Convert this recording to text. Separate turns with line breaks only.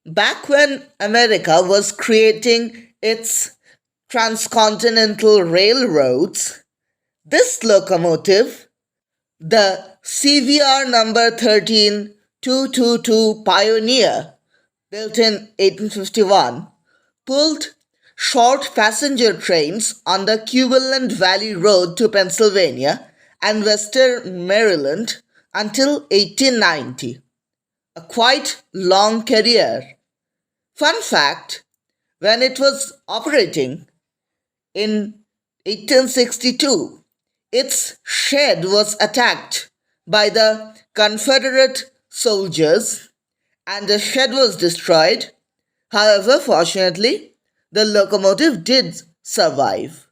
Back when America was creating its transcontinental railroads, this locomotive, the CVR number 13222 Pioneer, built in 1851, pulled short passenger trains on the Cumberland Valley Road to Pennsylvania and Western Maryland until 1890, a quite long career. Fun fact, when it was operating in 1862, its shed was attacked by the Confederate soldiers and the shed was destroyed. However, fortunately, the locomotive did survive.